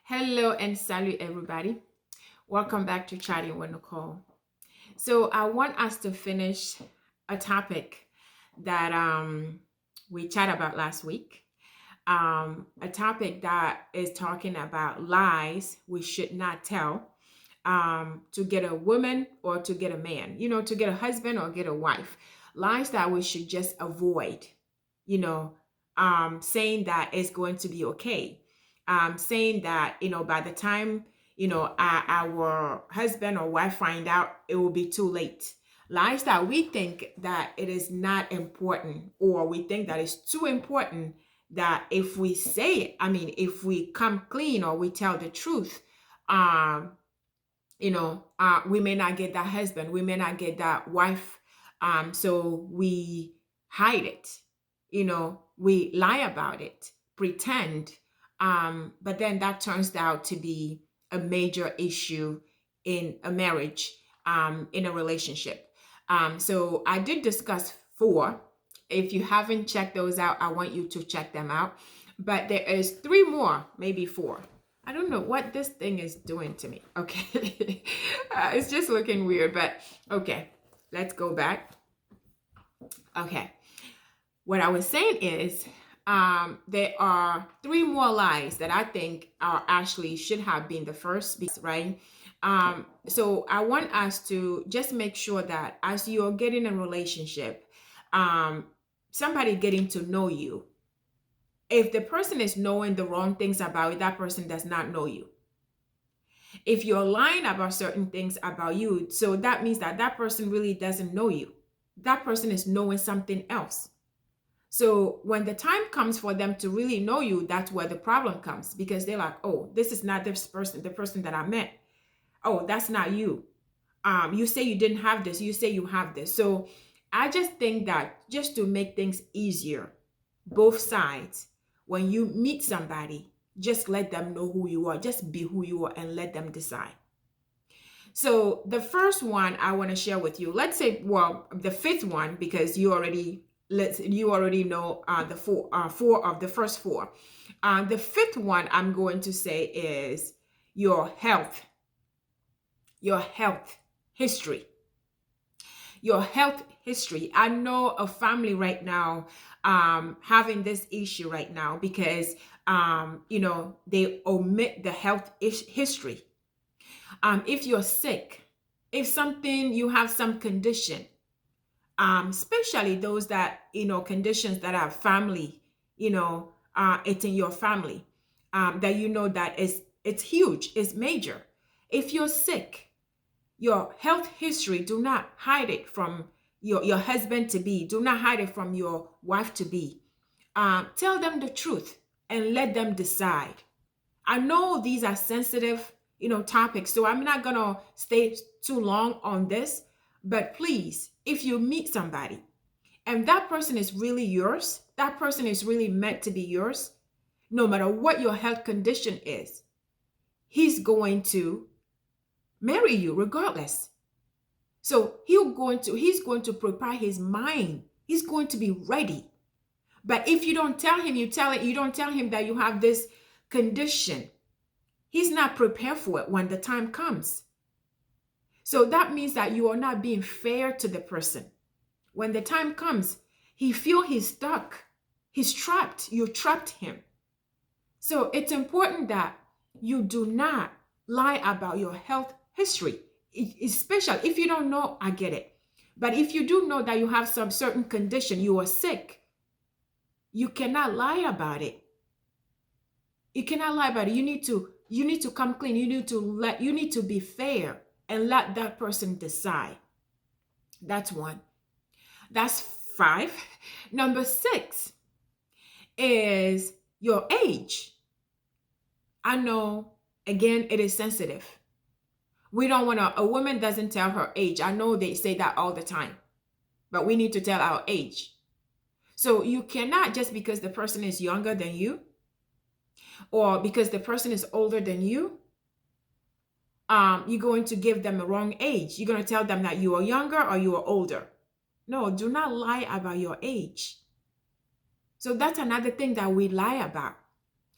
Hello and salute everybody. Welcome back to Chatting with Nicole. So I want us to finish a topic that we chat about last week. A topic that is talking about lies we should not tell to get a woman or to get a man, to get a husband or get a wife. Lies that we should just avoid, you know, saying that it's going to be okay. Saying that, by the time, our husband or wife find out, it will be too late. Lies that we think that it is not important, or we think that it's too important, that if we say it, if we come clean or we tell the truth, um, we may not get that husband, we may not get that wife. So we hide it, we lie about it, pretend. But then that turns out to be a major issue in a marriage, in a relationship. So I did discuss four. If you haven't checked those out, I want you to check them out. But there is three more, maybe four. I don't know what this thing is doing to me. Okay. It's just looking weird, but okay. Let's go back. Okay. What I was saying is, there are three more lies that I think are actually should have been the first, right? So I want us to just make sure that as you're getting a relationship, um, somebody getting to know you, if the person is knowing the wrong things about you, that person does not know you. If you're lying about certain things about you, so that means that that person really doesn't know you. That person is knowing something else. So when the time comes for them to really know you, that's where the problem comes, because they're like, oh, this is not this person, the person that I met. Oh, that's not you. You say you didn't have this, you say you have this. So I just think that just to make things easier, both sides, when you meet somebody, just let them know who you are. Just be who you are and let them decide. So the first one I want to share with you, let's say, well, the fifth one, because you already know the four of the first four. The fifth one I'm going to say is your health history. Your health history. I know a family right now having this issue right now because they omit the health history. If you're sick, if something, you have some condition, especially those that, conditions that are family, it's in your family, that that it's huge, it's major. If you're sick, your health history, do not hide it from your husband to be, do not hide it from your wife to be. Tell them the truth and let them decide. I know these are sensitive, topics, so I'm not gonna stay too long on this. But please, if you meet somebody and that person is really yours, that person is really meant to be yours, no matter what your health condition is, he's going to marry you regardless. So he's going to prepare his mind. He's going to be ready. But if you don't tell him, you don't tell him that you have this condition, he's not prepared for it when the time comes. So that means that you are not being fair to the person. When the time comes, he feel he's stuck. He's trapped. You trapped him. So it's important that you do not lie about your health history. Especially if you don't know, I get it. But if you do know that you have some certain condition, you are sick, you cannot lie about it. You cannot lie about it. You need to come clean. You need to be fair and let that person decide. That's one. That's five. Number six is your age. I know, again, it is sensitive. We don't want to, a woman doesn't tell her age. I know they say that all the time, but we need to tell our age. So you cannot, just because the person is younger than you or because the person is older than you, you're going to give them a wrong age. You're going to tell them that you are younger or you are older. No, do not lie about your age. So that's another thing that we lie about.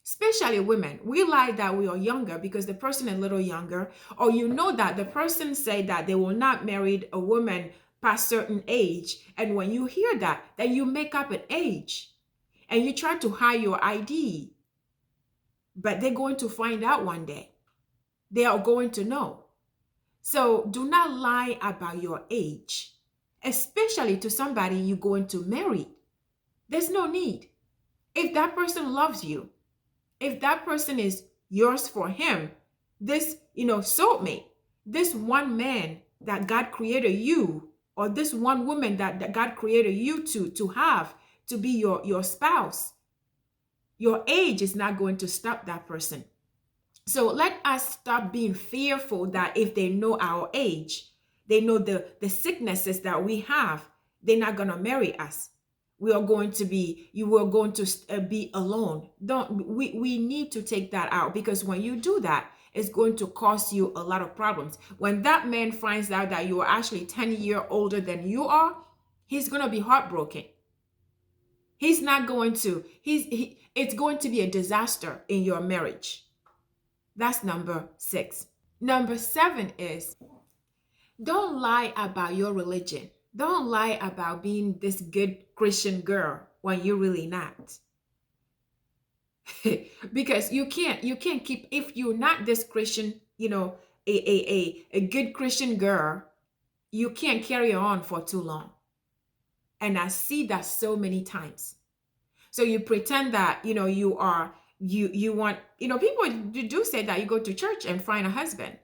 Especially women, we lie that we are younger because the person is a little younger, or you know that the person say that they will not marry a woman past certain age, and when you hear that, then you make up an age and you try to hide your ID, but they're going to find out one day. They are going to know. So do not lie about your age, especially to somebody you're going to marry. There's no need. If that person loves you, if that person is yours for him, this, soulmate, this one man that God created you, or this one woman that God created you to have, to be your spouse, your age is not going to stop that person. So let us stop being fearful that if they know our age, they know the sicknesses that we have, they're not going to marry us. You are going to be alone. We need to take that out, because when you do that, it's going to cause you a lot of problems. When that man finds out that you are actually 10 years older than you are, he's going to be heartbroken. He's not going to, it's going to be a disaster in your marriage. That's number 6. Number 7 is, don't lie about your religion. Don't lie about being this good Christian girl when you're really not. Because you can't keep, if you're not this Christian, a good Christian girl, you can't carry on for too long. And I see that so many times. So you pretend that, you want, people do say that you go to church and find a husband.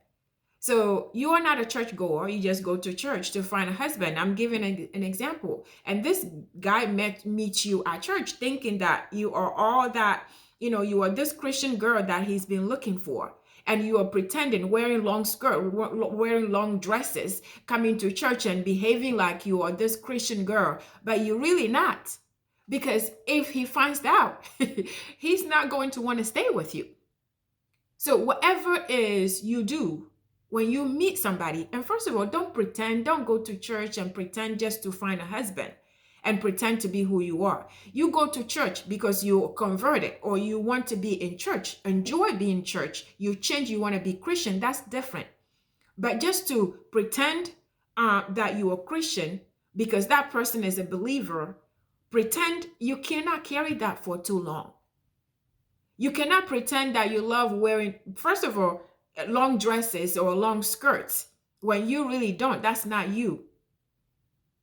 So you are not a church goer. You just go to church to find a husband. I'm giving an example. And this guy meets you at church thinking that you are all that, you are this Christian girl that he's been looking for. And you are pretending, wearing long skirt, wearing long dresses, coming to church and behaving like you are this Christian girl, but you're really not. Because if he finds out, he's not going to want to stay with you. So whatever is you do when you meet somebody, and first of all, don't go to church and pretend just to find a husband and pretend to be who you are. You go to church because you're converted, or you want to be in church, enjoy being in church, you change, you want to be Christian, that's different. But just to pretend that you are Christian because that person is a believer, pretend, you cannot carry that for too long. You cannot pretend that you love wearing, first of all, long dresses or long skirts when you really don't. That's not you.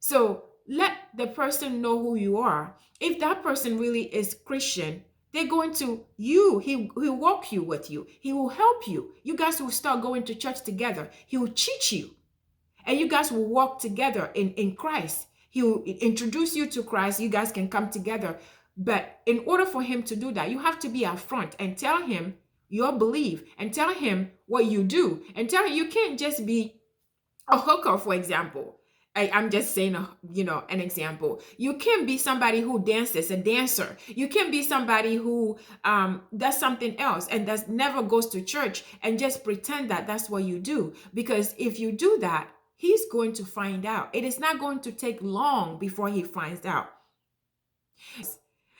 So let the person know who you are. If that person really is Christian, they're going to he'll walk you with you. He will help you. You guys will start going to church together. He will teach you. And you guys will walk together in Christ. He will introduce you to Christ. You guys can come together. But in order for him to do that, you have to be upfront and tell him your belief, and tell him what you do, and tell him you can't just be a hooker, for example. I'm just saying, an example. You can't be somebody who dances, a dancer. You can't be somebody who does something else and never goes to church and just pretend that that's what you do. Because if you do that, he's going to find out. It is not going to take long before he finds out.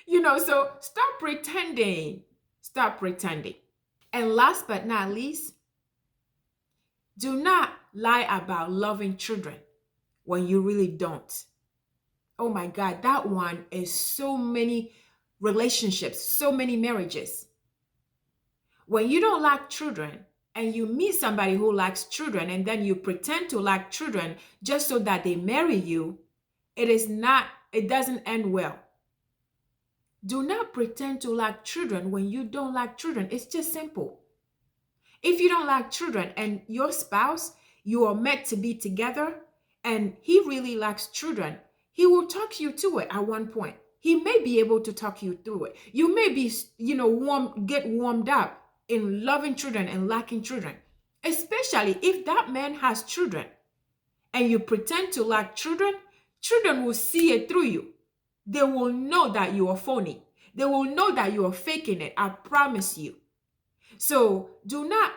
So stop pretending. Stop pretending. And last but not least, do not lie about loving children when you really don't. Oh my God, that one is so many relationships, so many marriages. When you don't like children and you meet somebody who likes children, and then you pretend to like children just so that they marry you, it doesn't end well. Do not pretend to like children when you don't like children. It's just simple. If you don't like children and your spouse, you are meant to be together, and he really likes children, he will talk you to it at one point. He may be able to talk you through it. You may be, get warmed up in loving children and liking children, especially if that man has children and you pretend to like children. Children will see it through you. They will know that you are phony. They will know that you are faking it. I promise you. So do not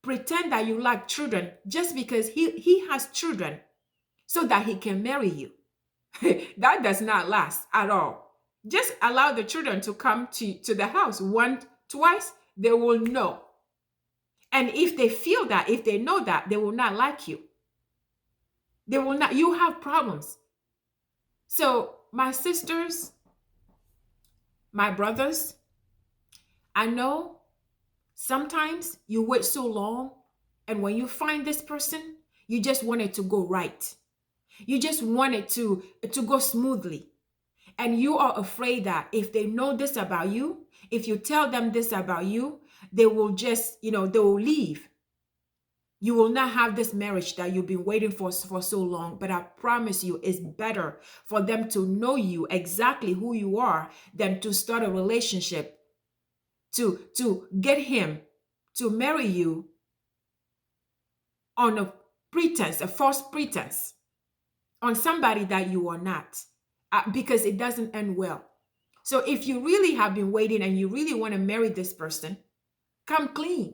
pretend that you like children just because he has children so that he can marry you. That does not last at all. Just allow the children to come to the house one twice, they will know. And if they feel that, if they know that, they will not like you. They will not, you have problems. So, my sisters, my brothers, I know sometimes you wait so long, and when you find this person, you just want it to go right. You just want it to go smoothly. And you are afraid that if they know this about you, if you tell them this about you, they will just, they will leave. You will not have this marriage that you've been waiting for so long. But I promise you, it's better for them to know you exactly who you are than to start a relationship, to get him to marry you on a pretense, a false pretense, on somebody that you are not, because it doesn't end well. So if you really have been waiting and you really want to marry this person, come clean.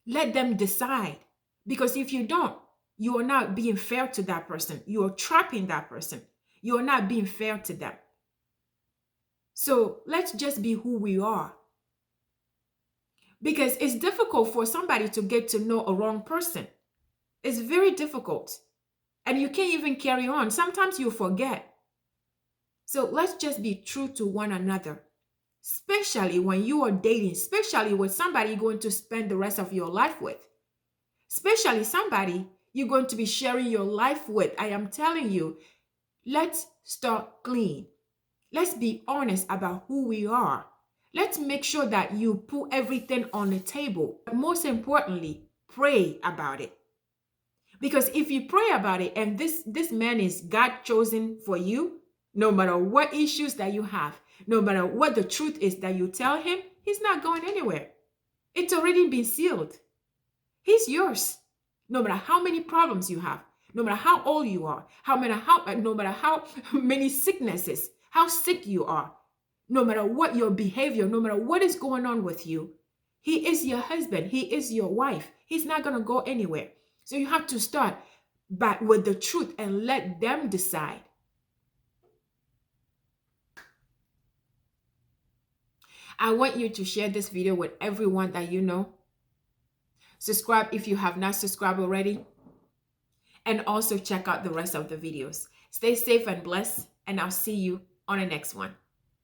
Let them decide. Because if you don't, you are not being fair to that person. You are trapping that person. You are not being fair to them. So let's just be who we are. Because it's difficult for somebody to get to know a wrong person. It's very difficult. And you can't even carry on. Sometimes you forget. So let's just be true to one another, especially when you are dating, especially with somebody you're going to spend the rest of your life with, especially somebody you're going to be sharing your life with. I am telling you, let's start clean. Let's be honest about who we are. Let's make sure that you put everything on the table. But most importantly, pray about it. Because if you pray about it and this man is God chosen for you, no matter what issues that you have, no matter what the truth is that you tell him, he's not going anywhere. It's already been sealed. He's yours. No matter how many problems you have, no matter how old you are, no matter how many sicknesses, how sick you are, no matter what your behavior, no matter what is going on with you, he is your husband. He is your wife. He's not going to go anywhere. So you have to start with the truth and let them decide. I want you to share this video with everyone that you know. Subscribe if you have not subscribed already. And also check out the rest of the videos. Stay safe and blessed, and I'll see you on the next one.